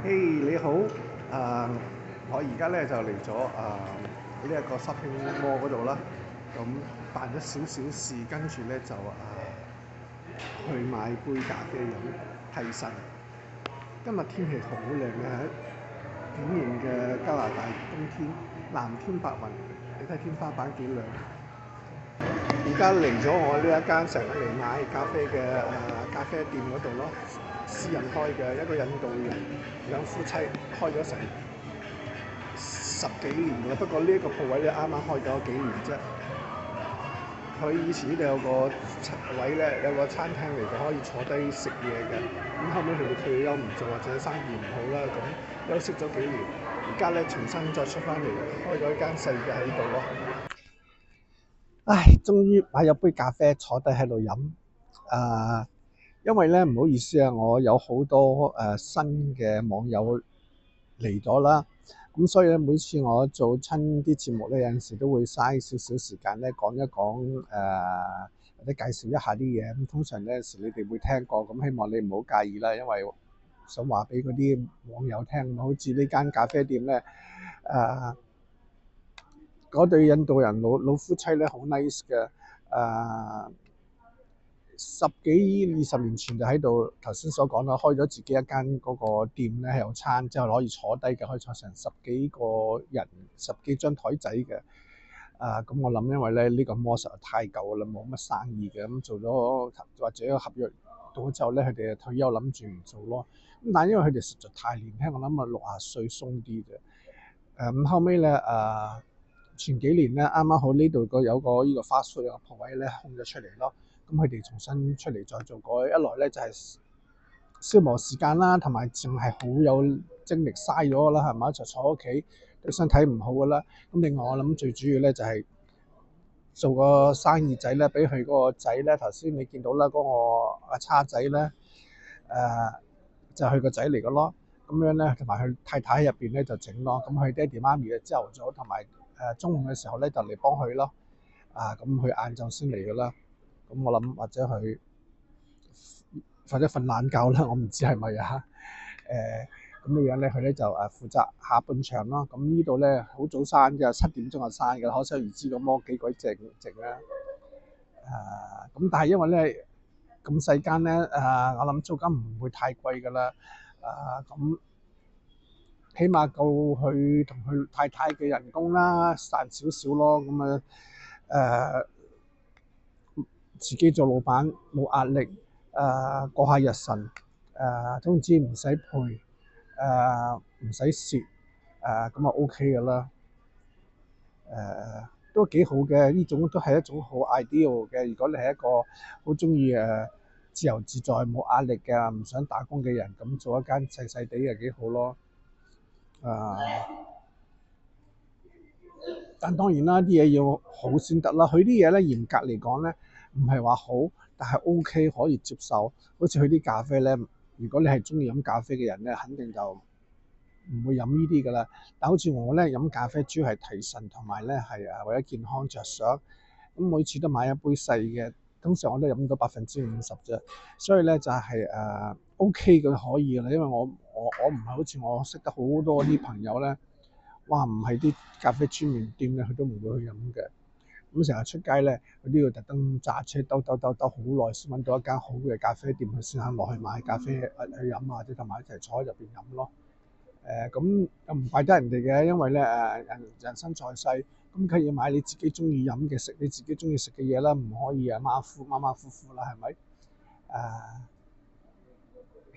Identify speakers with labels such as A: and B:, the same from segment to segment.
A: 嘿，你好，我而家咧就嚟咗呢一個 shopping mall 嗰度啦，咁辦咗少少事，跟住咧就去買杯咖啡飲提神。今日天氣好靚嘅，典型嘅加拿大冬天，藍天白雲，你睇天花板幾亮。而家嚟咗我呢一間成日嚟買咖啡嘅咖啡店嗰度咯，私人開嘅一個印度人兩夫妻開咗成十幾年㗎啦，不過呢一個鋪位咧啱啱開咗幾年啫。佢以前呢度有個位咧，有個餐廳嚟嘅，可以坐低食嘢嘅。咁後尾佢哋退休唔做或者生意唔好啦，咁休息咗幾年，而家咧重新再出翻嚟，開咗一間細嘅喺度咯。唉，終於買咗杯咖啡坐低喺度飲。因為咧唔好意思啊，我有好多新嘅網友嚟咗啦，咁所以咧每次我做親啲節目咧，有陣時都會嘥少少時間咧講一講或者介紹一下啲嘢。咁通常有陣時你哋會聽過，咁希望你唔好介意啦，因為想話俾嗰啲網友聽，好似呢間咖啡店咧嗰對印度人老夫妻咧好 nice 嘅。十幾二十年前就喺度頭先所講啦，開咗自己一間嗰個店咧，係有餐之後可以坐低嘅，可以坐成十幾個人，十幾張台仔嘅。咁我諗因為咧呢個摩實在太舊啦，冇乜生意嘅，咁做咗或者合約到咗之後咧，佢哋就退休諗住唔做咯。咁但係因為佢哋實在太年輕，我諗60歲鬆啲嘅。咁後尾咧前幾年咧啱啱好呢度有個呢個 fast food 嘅鋪位咧空咗出嚟咯。咁佢哋重新出嚟再做過，一來咧就係消磨時間啦，同埋淨係好有精力嘥咗啦，係咪？就坐屋企對身體唔好噶啦。咁另外我諗最主要咧就係做個生意仔咧，俾佢嗰個仔咧，頭先你見到啦，嗰個阿叉仔咧，就係佢個仔嚟嘅咯。咁樣咧，同埋佢太太喺入邊咧就整咯。咁佢爹哋媽咪嘅朝頭早同埋中午嘅時候咧就嚟幫佢咯。咁佢晏晝先嚟嘅啦。咁我諗或者佢瞓懶覺啦，我唔知係咪啊。咁嘅樣咧，佢咧就負責下半場咯。咁呢度咧好早閂嘅，7點鐘就閂嘅，可想而知個摩幾鬼靜啦。咁但係因為咧咁細間咧，我諗租金唔會太貴㗎啦。咁起碼夠佢同佢太太嘅人工啦，賺少少咯。咁自己做老闆冇壓力，過下日神，總之唔使賠，唔使蝕，咁啊 OK 㗎啦。都幾好嘅，呢種都係一種好 ideal 嘅。如果你係一個好中意自由自在、冇壓力嘅、唔想打工嘅人，咁做一間細細地嘅幾好咯。但當然啦，啲嘢要好先得啦。佢啲嘢咧嚴格嚟講咧，唔係話好，但係 OK 可以接受。好似佢啲咖啡咧，如果你係中意飲咖啡嘅人咧，肯定就唔會飲呢啲㗎啦。但好似我咧飲咖啡主要係提神同埋咧係為咗健康着想。咁每次都買一杯細嘅，通常我都飲到50%啫。所以咧就係OK 嘅可以㗎啦。因為我唔係好似我識得好多啲朋友咧。哇！唔係啲咖啡專門店咧，佢都唔會去飲嘅。咁成日出街咧，佢都要特登揸車兜好耐先揾到一間好嘅咖啡店，佢先肯落去買咖啡去飲啊，或者同埋一齊坐喺入邊飲咯。咁又唔怪得人哋嘅，因為咧人生在世，咁梗係要買你自己中意飲嘅，食你自己中意食嘅嘢啦，唔可以馬馬虎虎啦，係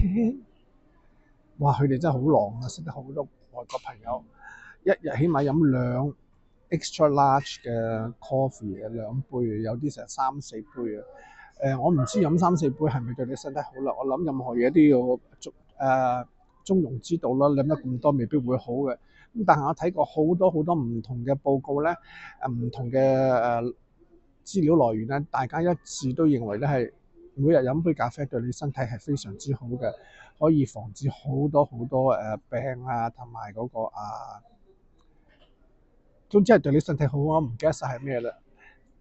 A: 咪？哇！佢哋真係好狼啊，識得好多外國朋友。一日起碼飲2 extra large 嘅 coffee 嘅2杯，有啲成3、4杯啊。我唔知飲3、4杯係咪對你身體好啦。我諗任何嘢都要中庸之道啦。飲得咁多未必會好嘅。咁但係我睇過好多好多唔同嘅報告咧，唔同嘅資料來源咧，大家一致都認為咧係每日飲杯咖啡對你身體係非常之好嘅，可以防止好多好多病啊，同埋嗰個總之係對你身體好，我唔記得晒係咩啦。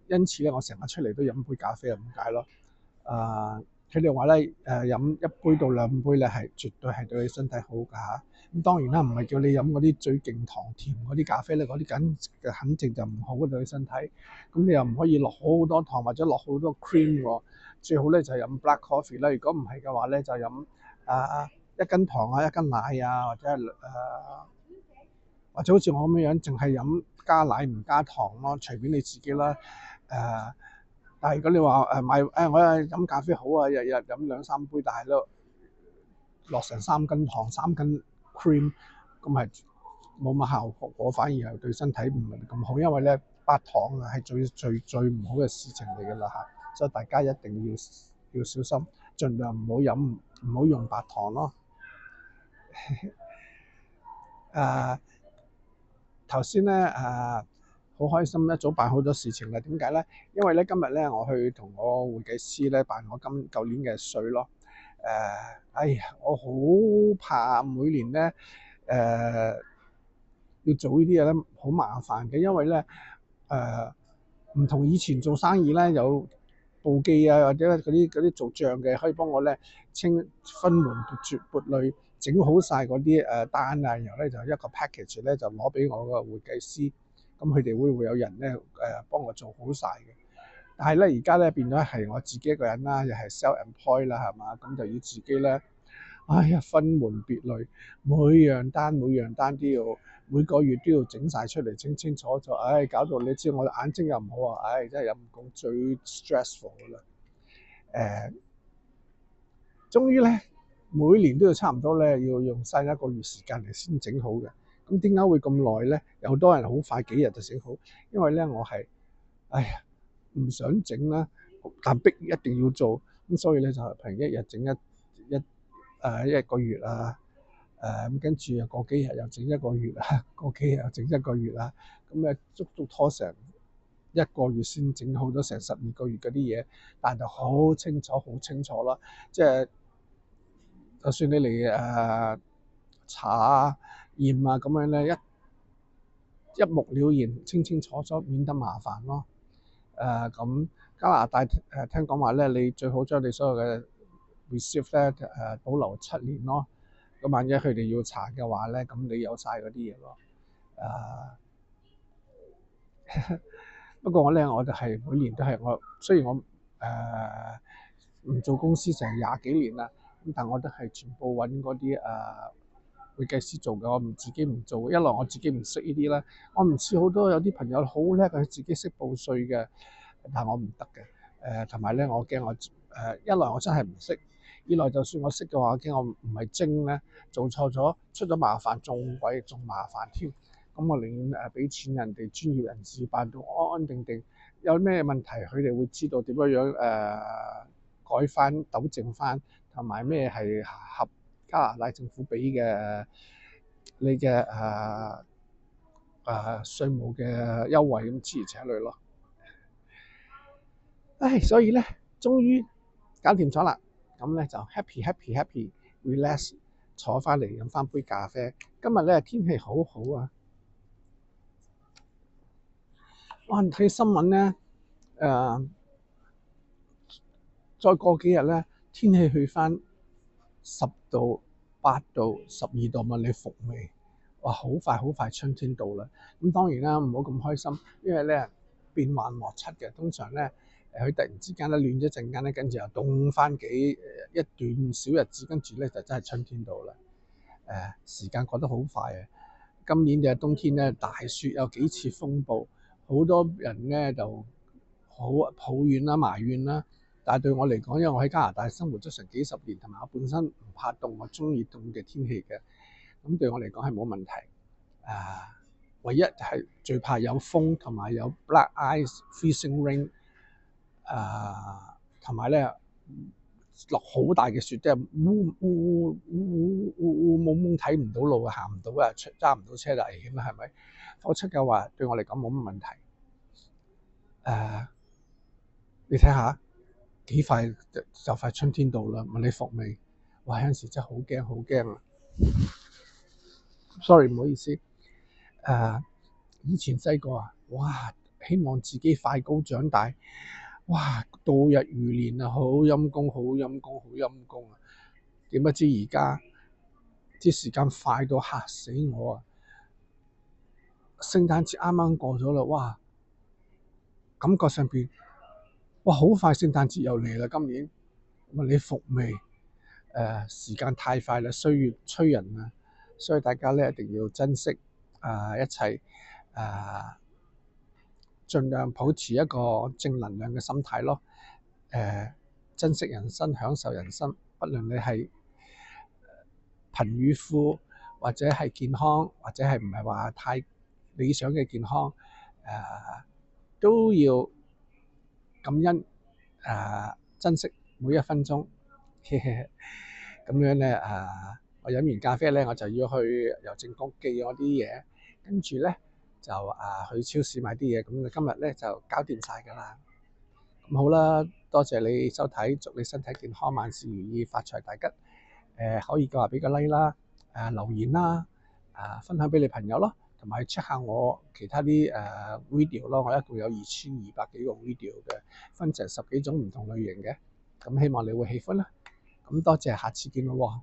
A: 因此咧，我成日出嚟都飲杯咖啡，咁解咯。佢哋話咧飲1杯到2杯咧係絕對係對你身體好㗎嚇。咁當然啦，唔係叫你飲嗰啲最勁糖甜嗰啲咖啡咧，嗰啲肯定就唔好對你身體。咁你又唔可以落好多糖或者落好多 cream 喎。最好咧就係飲 black coffee 啦。如果唔係嘅話咧，就飲一斤糖啊、一斤奶啊，或者好似我咁樣淨係飲加奶唔加糖咯，隨便你自己啦。但係如果你話我飲咖啡好啊，日日飲2-3杯，但係都落成3斤糖、3斤 cream，咁係冇乜效果。我反而係對身體唔係咁好，因為咧白糖啊係最唔好嘅事情嚟㗎啦嚇，所以大家一定要小心，盡量唔好用白糖咯。頭先咧好開心，一早辦好多事情啦。點解咧？因為咧今日咧我去同我會計師咧辦我舊年嘅稅咯。哎呀，我好怕每年咧要做呢啲嘢咧，好麻煩嘅，因為咧唔同以前做生意咧有簿記啊，或者嗰啲做帳嘅可以幫我咧分門別類，整好晒嗰啲單啊，然後咧就一個 package 咧就攞俾我個會計師，咁佢哋會有人咧幫我做好晒嘅。但係咧而家咧變咗係我自己一個人啦，又係 self-employed 啦，係嘛？咁就要自己咧，哎呀分門別類，每樣單都要每個月都要整晒出嚟，清清楚楚，搞到你知我眼睛又唔好啊，真係陰公最 stressful 㗎啦。終於咧每年都要差唔多咧要用晒1個月時間嚟先整好嘅。咁點解會咁耐咧？有好多人好快幾日就整好，因為咧我係唔想整啦，但逼一定要做，咁所以咧就平一日整一個月啊，咁跟住又過幾日又整1個月啊，過幾日又整1個月啊，咁咧足拖成1個月先整好咗成12個月嗰啲嘢，但就好清楚啦，即係就算你嚟查啊驗啊咁樣咧，一目了然，清清楚楚，免得麻煩咯。咁加拿大聽講話咧，你最好將你所有嘅 receipt 咧保留7年咯。咁萬一佢哋要查嘅話咧，咁你有晒嗰啲嘢咯。不過我就係每年都係雖然我唔做公司成20幾年啦，咁但我都係全部揾嗰啲會計師做嘅，我自己唔做。一來我自己唔識呢啲啦，我唔似好多有啲朋友好叻，佢自己識報稅嘅，但係我唔得嘅。同埋咧，我驚一來我真係唔識，二來就算我識嘅話，我驚我唔係精咧，做錯咗出咗麻煩，仲麻煩添。咁我寧願俾錢人哋專業人士辦到安安定定，有咩問題佢哋會知道點樣改翻、糾正翻，同埋咩係合加拿大政府俾嘅你嘅稅務嘅優惠咁諸如此類咯。所以咧終於搞掂咗啦，咁咧就 happy relax 坐翻嚟飲翻杯咖啡。今日咧天氣好好啊！哇！睇新聞咧再過幾日咧天氣去翻10度、8度、12度，問你服未？哇！好快春天到啦。咁當然啦，唔好咁開心，因為咧變幻莫測嘅。通常咧佢突然之間咧暖咗陣間咧，跟住又凍翻一段小日子，跟住咧就真係春天到啦。時間過得好快啊！今年嘅冬天咧大雪，有幾次風暴，好多人咧就好抱怨啦、埋怨啦。但係對我嚟講，因為我喺加拿大生活咗成幾十年，同埋我本身唔怕凍，我中意凍嘅天氣嘅，咁對我嚟講係冇問題。唯一係最怕有風同埋有 black ice、freezing rain，同埋咧落好大嘅雪，即係烏蒙睇唔到路啊，行唔到啊，揸唔到車就危險啦，係咪？否則嘅話對我嚟講冇乜問題。你睇下幾快就快春天到啦，問你服未？哇！有陣時真係好驚啊！sorry，唔好意思。以前細個啊，哇！希望自己快高長大，哇，度日如年啊，好陰公，好陰公，好陰公啊！點不知而家啲時間快到嚇死我啊！聖誕節啱啱過咗啦，哇！感覺上邊哇好快聖誕節又嚟啦，今年問你服未？時間太快啦，歲月催人啊，所以大家咧一定要珍惜一切盡量保持一個正能量嘅心態咯。珍惜人生，享受人生，不論你係貧與富，或者係健康，或者係唔係話太理想嘅健康，都要感恩珍惜每一分鐘。咁樣咧我飲完咖啡咧，我就要去郵政局寄我啲嘢，跟住咧就去超市買啲嘢。咁今日咧就搞掂晒㗎啦。咁好啦，多謝你收睇，祝你身體健康，萬事如意，發財大吉。可以嘅話俾個 like 啦，留言啦，分享俾你朋友咯，同埋 check 下我其他啲video 咯，我一共有2200幾個 video 嘅，分成10幾種唔同類型嘅，咁希望你會喜歡啦。咁多謝，下次見咯喎。